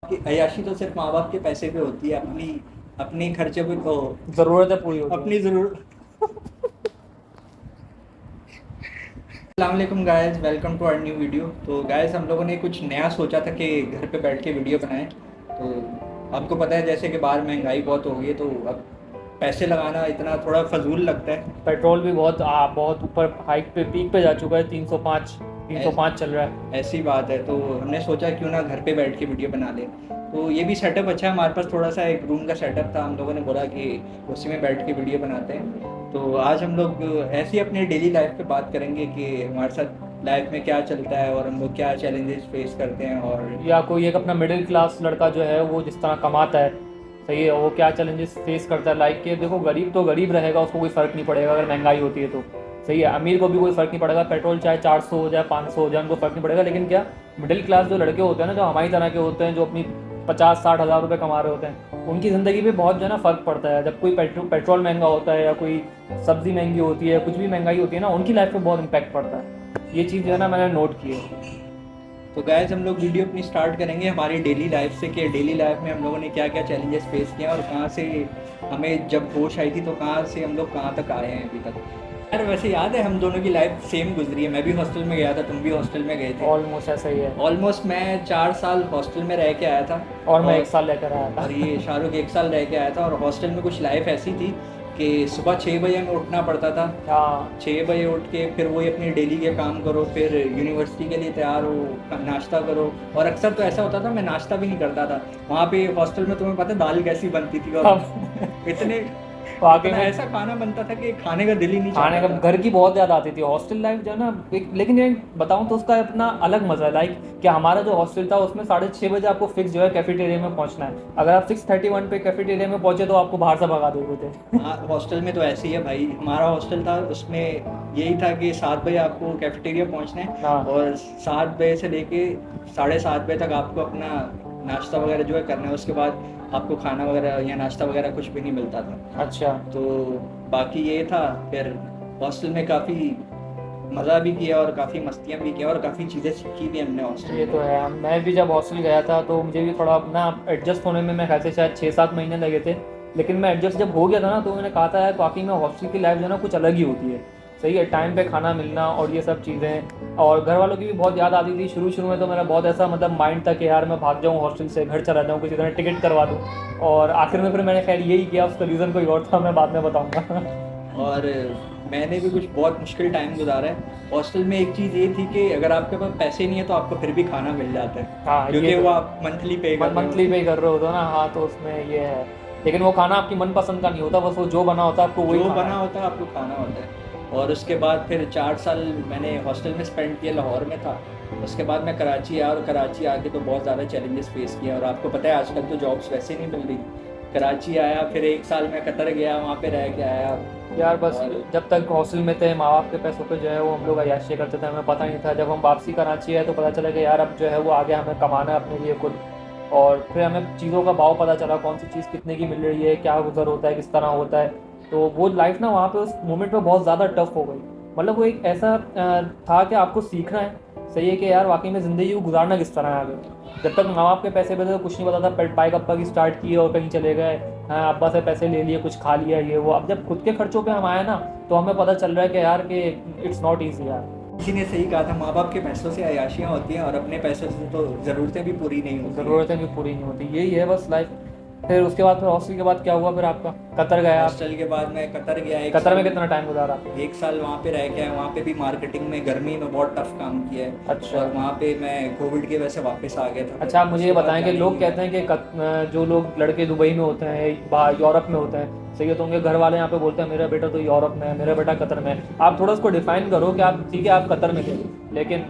कि अय्याशी तो सिर्फ माँ बाप के पैसे पे होती है, अपनी अपनी खर्चे पे तो ज़रूरतें पूरी होती हैं। अपनी जरूर अस्सलाम guys, welcome to our new video. तो गायज हम लोगों ने कुछ नया सोचा था कि घर पे बैठ के वीडियो बनाएं। तो आपको पता है जैसे कि बाहर महंगाई बहुत हो गई है, तो अब पैसे लगाना इतना थोड़ा फजूल लगता है। पेट्रोल भी बहुत ऊपर हाइक पे पीक पे जा चुका है। 305 ऐस- 305 चल रहा है। ऐसी बात है, तो हमने सोचा क्यों ना घर पे बैठ के वीडियो बना ले। तो ये भी सेटअप अच्छा है, हमारे पास थोड़ा सा एक रूम का सेटअप था, हम लोगों ने बोला कि उसी में बैठ के वीडियो बनाते हैं। तो आज हम लोग ऐसे ही अपने डेली लाइफ पे बात करेंगे कि हमारे साथ लाइफ में क्या चलता है और हम लोग क्या चैलेंजेस फेस करते हैं। और या कोई एक अपना मिडिल क्लास लड़का जो है वो जिस तरह कमाता है, सही है, वो क्या चैलेंजेस फेस करता है लाइफ के। देखो, गरीब तो गरीब रहेगा, उसको कोई फ़र्क नहीं पड़ेगा अगर महंगाई होती है तो। सही है, अमीर को भी कोई फ़र्क नहीं पड़ेगा, पेट्रोल चाहे 400 हो जाए 500 हो जाए, उनको फ़र्क नहीं पड़ेगा। लेकिन क्या मिडिल क्लास जो लड़के होते हैं ना, जो हमारी तरह के होते हैं, जो अपनी 50-60 हज़ार रुपये कमा रहे होते हैं, उनकी ज़िंदगी पे बहुत जो है ना फ़र्क पड़ता है। जब कोई पेट्रोल महंगा होता है या कोई सब्ज़ी महंगी होती है, कुछ भी महंगाई होती है ना, उनकी लाइफ पे बहुत इम्पैक्ट पड़ता है। ये चीज़ जो है ना मैंने नोट की है। तो गाइस हम लोग वीडियो अपनी स्टार्ट करेंगे हमारी डेली लाइफ से कि डेली लाइफ में हम लोगों ने क्या क्या चैलेंजेस फेस किए हैं और कहाँ से हमें जब होश आई थी तो कहाँ से हम लोग कहाँ तक आए हैं अभी तक। यार वैसे याद है हम दोनों की लाइफ सेम गुजरी है, मैं भी हॉस्टल में गया था, तुम भी हॉस्टल में गए थे। ऑलमोस्ट ऐसा ही है। ऑलमोस्ट मैं 4 साल हॉस्टल में रह के आया था। और मैं और 1 साल लेकर आया और था। ये शाहरुख 1 साल रह के आया था। और हॉस्टल में कुछ लाइफ ऐसी थी कि सुबह 6 बजे हमें उठना पड़ता था। हाँ। 6 बजे उठ के फिर वही अपनी डेली के काम करो, फिर यूनिवर्सिटी के लिए तैयार हो, नाश्ता करो। और अक्सर तो ऐसा होता था मैं नाश्ता भी नहीं करता था। वहाँ पे हॉस्टल में तुम्हें पता है दाल कैसी बनती थी, और अब इतने वाकई इतना में ऐसा खाना बनता था कि खाने का दिल ही नहीं खाने चाहता का था। घर की बहुत याद आती थी। हॉस्टल लाइफ जो है ना एक, लेकिन ये बताऊं तो उसका अपना अलग मज़ा है। लाइक कि हमारा जो हॉस्टल था उसमें 6:30 बजे आपको फिक्स जो है कैफेटेरिया में पहुंचना है। अगर आप 6:31 पे कैफेटेरिया में पहुंचे तो आपको बाहर से भगा देते थे। हाँ, हॉस्टल में तो ऐसे ही है भाई। हमारा हॉस्टल था उसमें यही था कि 7 बजे आपको कैफेटेरिया पहुंचना है, हाँ। और 7 बजे से लेके 7:30 बजे तक आपको अपना नाश्ता वगैरह जो है करना है। उसके बाद आपको खाना वगैरह या नाश्ता वगैरह कुछ भी नहीं मिलता था। अच्छा। तो बाकी ये था। फिर हॉस्टल में काफ़ी मज़ा भी किया और काफ़ी मस्तियाँ भी किया और काफ़ी चीज़ें सीखी भी हमने हॉस्टल ये में। तो है। मैं भी जब हॉस्टल गया था तो मुझे भी थोड़ा अपना एडजस्ट होने में मैं कैसे शायद 6-7 महीने लगे थे। लेकिन मैं एडजस्ट जब हो गया था ना तो मैंने कहा था यार वाकई में हॉस्टल की लाइफ जो है ना कुछ अलग ही होती है। सही है, टाइम पे खाना मिलना और ये सब चीज़ें, और घर वालों की भी बहुत याद आती थी। शुरू शुरू में तो मेरा बहुत ऐसा मतलब माइंड था कि यार मैं भाग जाऊँ हॉस्टल से, घर चला जाऊँ, किसी तरह टिकट करवा दूँ। और आखिर में फिर मैंने खैर यही किया। उसका रीज़न कोई और था, मैं बाद में बताऊँगा। और मैंने भी कुछ बहुत मुश्किल टाइम गुजारा है हॉस्टल में। एक चीज़ ये थी कि अगर आपके पास पैसे नहीं है तो आपको फिर भी खाना मिल जाता है, हाँ, ये क्योंकि तो वो है। आप मंथली पे कर रहे मंथली होते पे हो। कर रहे हो तो ना, हाँ, तो उसमें ये है। लेकिन वो खाना आपकी मनपसंद का नहीं होता, बस वो जो बना होता है आपको वही जो खाना बना है। होता है आपको खाना होता है। और उसके बाद फिर 4 साल मैंने हॉस्टल में स्पेंड किया, लाहौर में था। उसके बाद मैं कराची आया और कराची आके तो बहुत ज़्यादा चैलेंजेस फेस किया। और आपको पता है आजकल तो जॉब्स वैसे नहीं मिल रही। कराची आया, फिर 1 साल मैं कतर गया, वहाँ पे रह के आया। यार बस और जब तक हॉस्टल में थे माँ बाप के पैसों पे जो है वो हम लोग अय्याशी करते थे, हमें पता नहीं था। जब हम वापसी कराची आए तो पता चला कि यार अब जो है वो आगे हमें कमाना है अपने लिए खुद। और फिर हमें चीज़ों का भाव पता चला, कौन सी चीज़ कितने की मिल रही है, क्या गुजर होता है, किस तरह होता है। तो वो लाइफ ना वहाँ पे उस मोमेंट पे बहुत ज़्यादा टफ हो गई। मतलब वो एक ऐसा था कि आपको सीखना है। सही है कि यार वाकई में ज़िंदगी को गुजारना किस तरह है आगे। जब तक माँ बाप के पैसे पे थे तो कुछ नहीं पता था। पेट बाइक अब्बा की स्टार्ट की और कहीं चले गए। हाँ, अब्बा से पैसे ले लिए, कुछ खा लिया, ये वो। अब जब खुद के खर्चों पे हम आए ना तो हमें पता चल रहा है कि यार कि इट्स नॉट ईजी यार। किसी ने सही कहा था, माँ बाप के पैसों से अय्याशियाँ होती हैं और अपने पैसों से तो ज़रूरतें भी पूरी नहीं होती हैं। ज़रूरतें भी पूरी नहीं होती, यही है बस लाइफ। फिर उसके बाद फिर हॉस्टल के बाद क्या हुआ फिर आपका? कतर गया आप? हॉस्टल के बाद मैं कतर गया एक कतर साल में कितना टाइम गुजारा? 1 साल वहाँ पे रह के आया। वहाँ पे भी मार्केटिंग में गर्मी में बहुत टफ काम किया है। अच्छा। और वहाँ पे मैं कोविड की वजह से वापस आ गया था, अच्छा, आप फिर मुझे ये उसके बाद बताएं कि जाने ही लोग नहीं कहते हुआ। हैं कि जो लोग लड़के दुबई में होते हैं, बाहर यूरोप में होते हैं, सही है, तो उनके घर वाले यहाँ पे बोलते हैं मेरा बेटा तो यूरोप में है, मेरा बेटा कतर में है। आप थोड़ा उसको डिफाइन करो कि आप, ठीक है, आप कतर में थे, लेकिन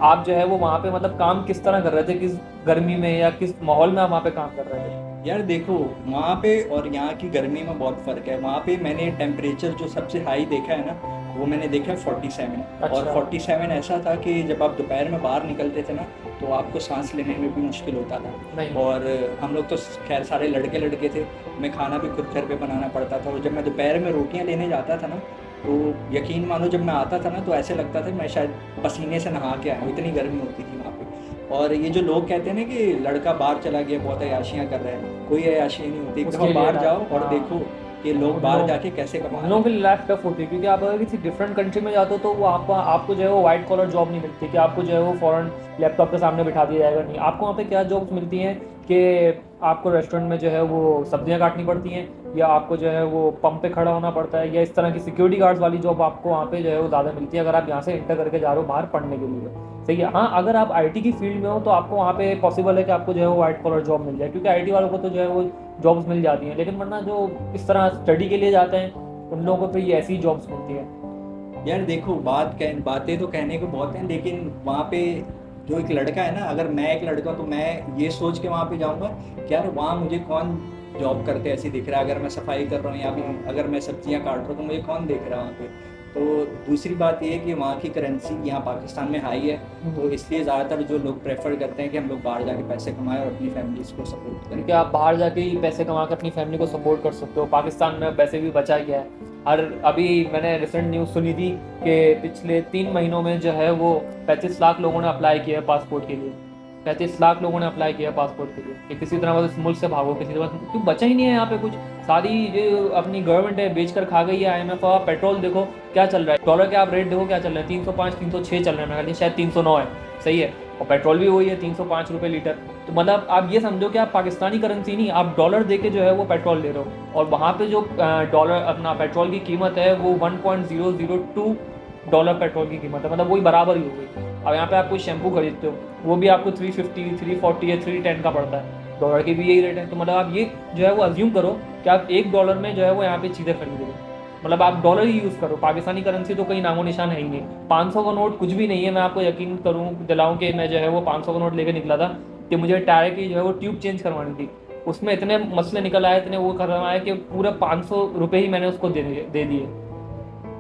आप जो है वो वहाँ पे मतलब काम किस तरह कर रहे थे, किस गर्मी में या किस माहौल में आप वहाँ पे काम कर रहे थे? यार देखो, वहाँ पे और यहाँ की गर्मी में बहुत फ़र्क है। वहाँ पे मैंने टेम्परेचर जो सबसे हाई देखा है ना, वो मैंने देखा है 47। और अच्छा। 47 ऐसा था कि जब आप दोपहर में बाहर निकलते थे ना तो आपको सांस लेने में भी मुश्किल होता था। नहीं। और हम लोग तो खैर सारे लड़के लड़के थे, हमें खाना भी खुद घर पे बनाना पड़ता था। और जब मैं दोपहर में रोटियाँ लेने जाता था ना, तो यकीन मानो जब मैं आता था ना तो ऐसे लगता था मैं शायद पसीने से नहा के आया हूँ, इतनी गर्मी होती थी वहाँ पे। और ये जो लोग कहते हैं ना कि लड़का बाहर चला गया बहुत अय्याशियाँ कर रहा है, कोई अय्याशी नहीं होती। एक उसके दफ़ा लिए बाहर लाइफ, जाओ और हाँ, देखो कि लोग उन बाहर लोग जाके कैसे कमा उन रहे लोगों के हैं। लिए लाइफ टफ होती है, क्योंकि आप अगर किसी डिफरेंट कंट्री में जाते हो तो वो आपको जो है वो वाइट कॉलर जॉब नहीं मिलती, कि आपको जो है वो फ़ौरन लैपटॉप के सामने बिठा दिया जाएगा, नहीं। आपको वहाँ पे क्या जॉब्स मिलती हैं कि आपको रेस्टोरेंट में जो है वो सब्जियाँ काटनी पड़ती हैं, या आपको जो है वो पंप पे खड़ा होना पड़ता है, या इस तरह की सिक्योरिटी गार्ड्स वाली जॉब आपको वहाँ पे जो है वो ज़्यादा मिलती है अगर आप यहाँ से इंटर करके जा रहे हो बाहर पढ़ने के लिए। सही है। हाँ, अगर आप आईटी की फील्ड में हो तो आपको वहाँ पे पॉसिबल है कि आपको जो है वो वाइट कॉलर जॉब मिल जाए, क्योंकि आईटी वालों को तो जो है वो जॉब्स मिल जाती हैं, लेकिन वरना जो इस तरह स्टडी के लिए जाते हैं उन लोगों को तो ये ऐसी जॉब्स मिलती हैं। यार देखो, बातें तो कहने को बहुत हैं, लेकिन वहाँ पे जो एक लड़का है ना, अगर मैं एक लड़का तो मैं ये सोच के वहाँ पे जाऊँगा कि यार वहाँ मुझे कौन जॉब करते ऐसे दिख रहा है। अगर मैं सफाई कर रहा हूँ या फिर अगर मैं सब्जियाँ काट रहा हूँ तो मुझे कौन देख रहा है वहाँ पे। तो दूसरी बात ये है कि वहाँ की करेंसी यहाँ पाकिस्तान में हाई है, तो इसलिए ज़्यादातर जो लोग प्रेफर करते हैं कि हम लोग बाहर जाके पैसे कमाएं और अपनी फैमिलीज़ को सपोर्ट करें। क्योंकि आप बाहर जाके ही पैसे कमा कर अपनी फैमिली को सपोर्ट कर सकते हो। पाकिस्तान में वैसे भी बचा गया है। हर अभी मैंने रिसेंट न्यूज़ सुनी थी कि पिछले 3 महीनों में जो है वो 35 लाख लोगों ने अप्लाई किया है पासपोर्ट के लिए। 35 लाख लोगों ने अप्लाई किया पासपोर्ट के लिए कि किसी तरह मतलब इस मुल्क से भागो, किसी तरह, क्यों बचा ही नहीं है यहाँ पे कुछ। सारी जो अपनी गवर्नमेंट है बेच कर खा गई है। IMF और पेट्रोल देखो क्या चल रहा है, डॉलर के आप रेट देखो क्या चल रहे हैं, 305 306 चल रहे हैं, मेरे शायद 309 है। सही है। और पेट्रोल भी वही है 305 रुपये लीटर। तो मतलब आप ये समझो कि आप पाकिस्तानी करेंसी नहीं, आप डॉलर दे के जो है वो पेट्रोल ले रहे हो, और वहाँ पे जो डॉलर अपना पेट्रोल की कीमत है वो 1.002 डॉलर पेट्रोल की कीमत है, मतलब वही बराबर ही हो गई। अब यहाँ पे आप कोई शैम्पू खरीदते हो वो भी आपको 350 340 या 310 का पड़ता है, डॉलर की भी यही रेट है। तो मतलब आप ये जो है वो अज्यूम करो कि आप $1 में जो है वो यहाँ पे चीज़ें खरीद रहे हो, मतलब आप डॉलर ही यूज़ करो, पाकिस्तानी करेंसी तो कहीं नामो निशान है ही नहीं। 500 का नोट कुछ भी नहीं है। मैं आपको यकीन दिलाऊं कि मैं जो है वो 500 का नोट लेके निकला था कि मुझे टायर की जो है वो ट्यूब चेंज करवानी थी। उसमें इतने मसले निकल आए, इतने वो करवाए कि पूरा 500 रुपये ही मैंने उसको दे दिए।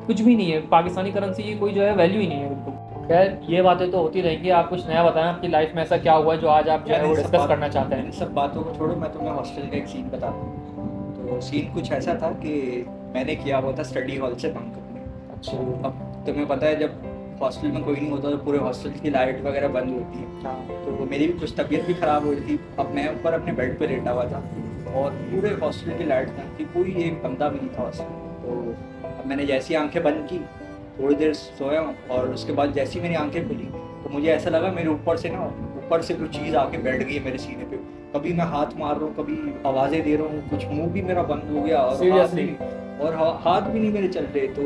कुछ भी नहीं है, पाकिस्तानी करेंसी की कोई जो है वैल्यू ही नहीं है बिल्कुल। खैर, ये बातें तो होती रहेंगी। आप कुछ नया बताएं, आपकी लाइफ में ऐसा क्या हुआ है जो आज आप जो है वो डिस्कस करना चाहते हैं। इन सब बातों को छोड़ो, मैं तुम्हें हॉस्टल का एक सीन बताता हूँ। तो सीन कुछ ऐसा था कि मैंने किया हुआ था स्टडी हॉल से बंक अपने। अच्छा। तो अब तुम्हें पता है जब हॉस्टल में कोई नहीं होता तो पूरे हॉस्टल की लाइट वगैरह बंद होती है। हाँ। तो मेरी भी कुछ तबीयत भी ख़राब हो रही थी। अब मैं ऊपर अपने बेड पे लेटा हुआ था और पूरे हॉस्टल की लाइट बंद थी, कोई एक बंदा भी नहीं था हॉस्टल में। तो अब मैंने जैसी आंखें बंद की, थोड़ी देर सोया और उसके बाद जैसी मेरी आंखें खुली तो मुझे ऐसा लगा मेरे ऊपर से कोई चीज़ आके बैठ गई है मेरे सीने पे। कभी मैं हाथ मार रहा हूँ, कभी आवाज़ें दे रहा हूँ, कुछ मुंह भी मेरा बंद हो गया और हाथ भी नहीं मेरे चल रहे। तो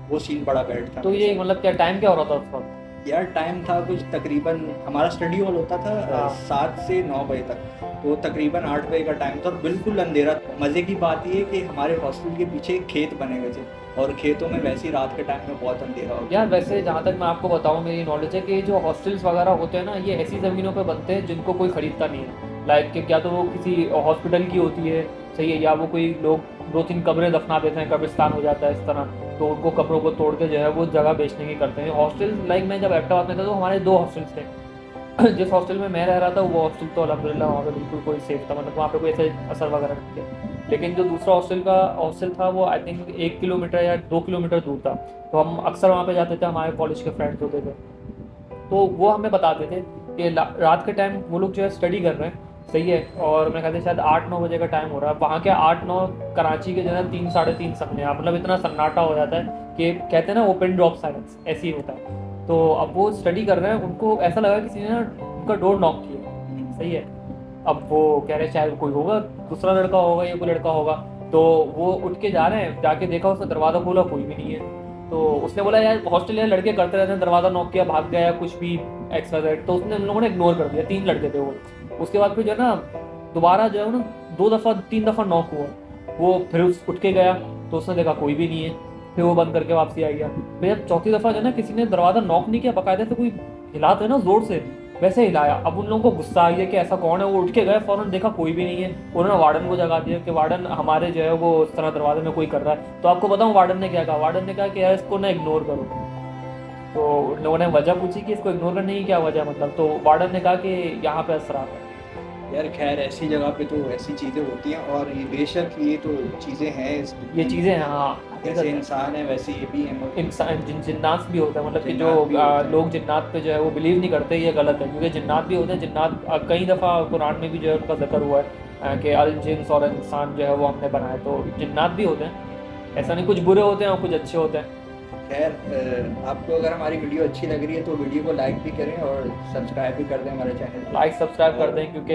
वो सीन बड़ा बैड था। तो ये मतलब क्या टाइम क्या हो रहा था उस वक्त? यार टाइम था कुछ तकरीबन, हमारा स्टडी हॉल होता था हाँ। 7 से 9 बजे तक, तो तकरीबन 8 बजे का टाइम था और बिल्कुल अंधेरा था। मज़े की बात ये है कि हमारे हॉस्टल के पीछे खेत बने हुए थे और खेतों में वैसे ही रात के टाइम में बहुत अंधेरा हो गया। यार वैसे जहाँ तक मैं आपको बताऊँ, मेरी नॉलेज है कि जो हॉस्टल्स वगैरह होते हैं ना, ये ऐसी ज़मीनों पे बनते हैं जिनको कोई ख़रीदता नहीं है। लाइक कि क्या तो वो किसी हॉस्पिटल की होती है, सही है, या वो कोई लोग 2-3 कब्रें दफना देते हैं, कब्रिस्तान हो जाता है इस तरह, तो उनको कब्रों को तोड़ के जो है वो जगह बेचने की करते हैं हॉस्टल। लाइक मैं जब एबटाबाद में था तो हमारे 2 हॉस्टल्स थे। जिस हॉस्टल में मैं रह रहा था वो हॉस्टल तो अल्हम्दुलिल्लाह वहाँ पे बिल्कुल कोई सेफ था, मतलब वहाँ पे कोई ऐसे असर वगैरह नहीं थे। लेकिन जो दूसरा हॉस्टल था वो आई थिंक 1 किलोमीटर या 2 किलोमीटर दूर था। तो हम अक्सर वहाँ पे जाते थे, हमारे कॉलेज के फ्रेंड्स होते थे, तो वो हमें बताते थे कि रात के टाइम वो लोग जो है स्टडी कर रहे हैं, सही है, और मैं कहते शायद 8-9 बजे का टाइम हो रहा है। वहाँ के 8-9 कराची के जो है 3 साढ़े 3 सपने आप, मतलब इतना सन्नाटा हो जाता है कि कहते हैं ना ओपन ड्रॉप साइलेंस, ऐसे ही होता है। तो अब वो स्टडी कर रहे हैं, उनको ऐसा लगा किसी ने ना उनका डोर नॉक किया, सही है। अब वो कह रहे शायद कोई होगा, दूसरा लड़का होगा या कोई लड़का होगा। तो वो उठ के जा रहे हैं, जाके देखा उसने दरवाज़ा खोला, कोई भी नहीं है। तो उसने बोला यार हॉस्टल यार लड़के करते रहते हैं, दरवाज़ा नॉक किया भाग गया कुछ भी एक्स्ट्रा दैट, तो उसने उन लोगों ने इग्नोर कर दिया। 3 लड़के थे वो। उसके बाद फिर जो है ना दोबारा जो है ना 2 दफ़ा 3 दफ़ा नॉक हुआ, वो फिर उठ के गया तो उसने देखा कोई भी नहीं है, फिर वो बंद करके वापसी आ गया। फिर जब चौथी दफ़ा जो है ना किसी ने दरवाज़ा नॉक नहीं किया, बाकायदे से कोई हिलाते है ना ज़ोर से, वैसे हिलाया। अब उन लोगों को गुस्सा आ गया कि ऐसा कौन है, वो उठ के गए, फ़ौरन देखा कोई भी नहीं है। उन्होंने वार्डन को जगा दिया कि वार्डन हमारे जो है वो इस तरह दरवाजे में कोई कर रहा है। तो आपको बताऊँ वार्डन ने क्या कहा? वार्डन ने कहा कि यार इसको ना इग्नोर करो। तो उन लोगों ने वजह पूछी कि इसको इग्नोर करने की क्या वजह, मतलब, तो वार्डन ने कहा कि यहाँ पे असरात है। यार खैर ऐसी जगह पे तो ऐसी चीज़ें होती हैं और ये बेशक ये तो चीज़ें हैं इस ये चीज़ें हैं, हाँ। जैसे इंसान है वैसे ये भी है। इंसान जिन्नात भी होता है, मतलब कि जो जिन्नात भी होते हैं। लोग जिन्नात पे जो है वो बिलीव नहीं करते, ये गलत है, क्योंकि जिन्नात भी होते हैं। जिन्नात कई दफ़ा कुरान में भी जो है उनका जिक्र हुआ है कि अल जिन्स और इंसान जो है वो हमने बनाए, तो जिन्नात भी होते हैं। ऐसा नहीं, कुछ बुरे होते हैं और कुछ अच्छे होते हैं। खैर आपको अगर हमारी वीडियो अच्छी लग रही है तो वीडियो को लाइक भी करें और सब्सक्राइब भी कर दें हमारे चैनल को। लाइक सब्सक्राइब कर दें, क्योंकि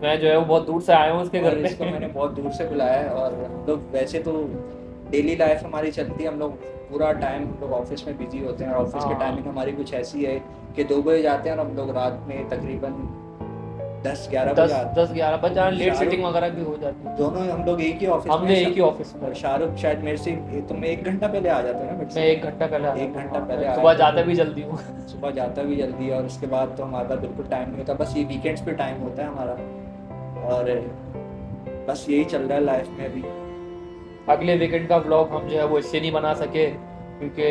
मैं जो है वो बहुत दूर से आया हूँ उसके और घर पे। इसको मैंने बहुत दूर से बुलाया है। और हम लोग वैसे तो डेली लाइफ हमारी चलती है, हम लोग पूरा टाइम हम लोग ऑफिस में बिजी होते हैं और ऑफिस की हाँ। टाइमिंग हमारी कुछ ऐसी है कि 2 बजे जाते हैं और हम लोग रात में तकरीबन 10-11 बजे आते 10-11 बज जाए, लेट शाहरुख- सिटिंग वगैरह भी हो जाती है। हैं। दोनों हम लोग एक ही ऑफिस में हमने हैं। एक ही ऑफिस में, और शाहरुख शायद मेरे से तुम 1 घंटा पहले आ जाते हो ना मेरे मैं से। 1 घंटा पहले आता 1 हूँ। घंटा हाँ, पहले मैं आया सुबह तो जाता भी जल्दी हूँ। सुबह जाता भी जल्दी है और उसके बाद तो हमारे पास बिल्कुल टाइम नहीं होता, बस ये वीकेंड्स पे टाइम होता है हमारा। और बस यही चल रहा है लाइफ में अभी। अगले वीकेंड का व्लॉग हम जो है वो इससे नहीं बना सके, क्योंकि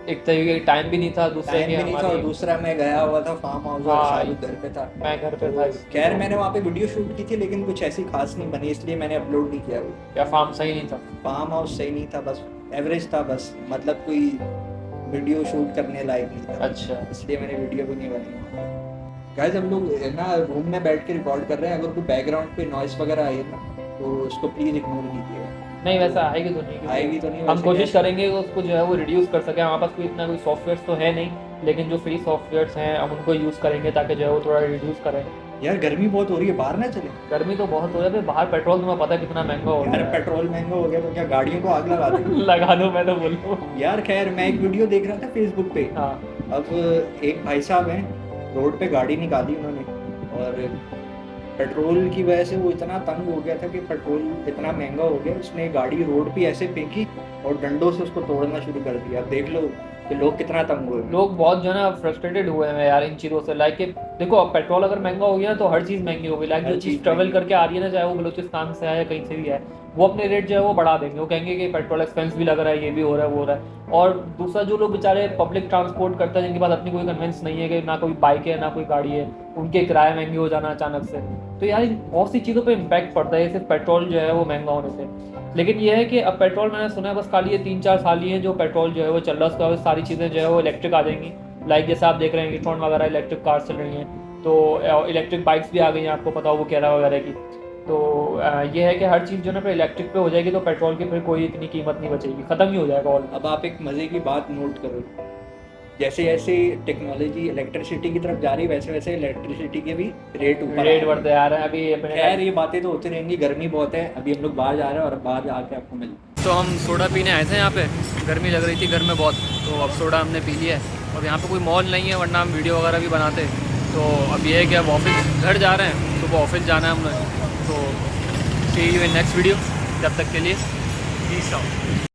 एक तरीके टाइम भी नहीं था, दूसरे टाइम की भी नहीं था और हमारी, दूसरा मैं गया हुआ था फार्म हाउस और हाँ, शाहरुख घर पे था। मैं घर पे था। खैर मैंने वहाँ पे वीडियो शूट की थी लेकिन कुछ ऐसी खास नहीं बनी, इसलिए मैंने अपलोड नहीं किया वो। या फार्म सही नहीं था। फार्म हाउस सही नहीं था, बस एवरेज था, बस मतलब कोई वीडियो शूट करने लायक नहीं था। अच्छा, इसलिए मैंने वीडियो भी नहीं बनाई। गाइस हम लोग ना रूम में बैठ के रिकॉर्ड कर रहे हैं, अगर कोई बैकग्राउंड पे नॉइस वगैरह आई है ना तो उसको प्लीज़ इग्नोर कीजिएगा। नहीं वैसा आएगी तो नहीं, क्योंकि आएगी तो नहीं, हम वैसे कोशिश क्या- करेंगे कि उसको जो है वो रिड्यूस कर सकें। हमारे पास कोई इतना कोई सॉफ्टवेयर तो है नहीं, लेकिन जो फ्री सॉफ्टवेयर्स हैं हम उनको यूज़ करेंगे ताकि जो है वो थोड़ा रिड्यूस करें। यार गर्मी बहुत हो रही है, बाहर ना चले। गर्मी तो बहुत हो रही है, बाहर पेट्रोल तुम्हें पता है कितना महंगा हो यार गया है। पेट्रोल महंगा हो गया तो क्या गाड़ियों को आग लगा दें? लगा दो, मैं तो बोलूँ। यार खैर मैं एक वीडियो देख रहा था फेसबुक पे। हाँ, अब एक भाई साहब हैं, रोड पे गाड़ी निकाली उन्होंने और पेट्रोल की वजह से वो इतना तंग हो गया था कि पेट्रोल इतना महंगा हो गया, उसने गाड़ी रोड पे ऐसे फेंकी और डंडों से उसको तोड़ना शुरू कर दिया। अब देख लो कि लोग कितना तंग हुए हैं। लोग बहुत जो है ना फ्रस्ट्रेटेड हुए हैं यार इन चीज़ों से। लाइक देखो, अब पेट्रोल अगर महंगा हो गया तो हर चीज़ महंगी हो गई। लाइक हर जो चीज़ चीज़ ट्रेवल महंगी। करके आ रही है ना, चाहे वो बलूचिस्तान से आए या कहीं से भी आए, वो अपने रेट जो है वो बढ़ा देंगे। वो कहेंगे कि पेट्रोल एक्सपेंस भी लग रहा है, ये भी हो रहा है, वो हो रहा है। और दूसरा, जो लोग बेचारे पब्लिक ट्रांसपोर्ट करते हैं, जिनके पास अपनी कोई कन्वेंस नहीं है, कि ना कोई बाइक है ना कोई गाड़ी है, उनके किराए महंगे हो जाना अचानक से, तो यार बहुत सी चीज़ों पे इम्पैक्ट पड़ता है सिर्फ पेट्रोल जो है वो महंगा होने से। लेकिन ये है कि अब पेट्रोल, मैंने सुना है बस खाली ये 3-4 साल ही है जो पेट्रोल जो है वो चल रहा है, उसके बाद सारी चीज़ें जो है वो इलेक्ट्रिक आ जाएंगी। लाइक जैसे आप देख रहे हैं इलेक्ट्रॉन वगैरह इलेक्ट्रिक कार्स चल रही हैं, तो इलेक्ट्रिक बाइक्स भी आ गई हैं, आपको पता हो वो कैरा वगैरह की। तो ये है कि हर चीज़ जो है ना फिर इलेक्ट्रिक पे हो जाएगी, तो पेट्रोल की फिर कोई इतनी कीमत नहीं बचेगी, ख़त्म ही हो जाएगा ऑल। अब आप एक मज़े की बात नोट करो, जैसे जैसे टेक्नोलॉजी इलेक्ट्रिसिटी की तरफ जा रही है वैसे वैसे इलेक्ट्रिसिटी के भी रेट ऊपर रेट बढ़ते जा रहे हैं अभी अपने। खैर ये बातें तो होती रहेंगी, गर्मी बहुत है, अभी हम लोग बाहर जा रहे हैं और बाहर जाके आपको मिल। तो हम सोडा पीने आए थे यहाँ पे, गर्मी लग रही थी घर में बहुत, तो अब सोडा हमने पी लिया है। अब यहाँ पे कोई मॉल नहीं है, वरना हम वीडियो वगैरह भी बनाते। तो अब ये है कि अब ऑफिस घर जा रहे हैं, सुबह ऑफिस जाना है हमने। तो सी यू इन नेक्स्ट वीडियो, जब तक के लिए पीस आउट।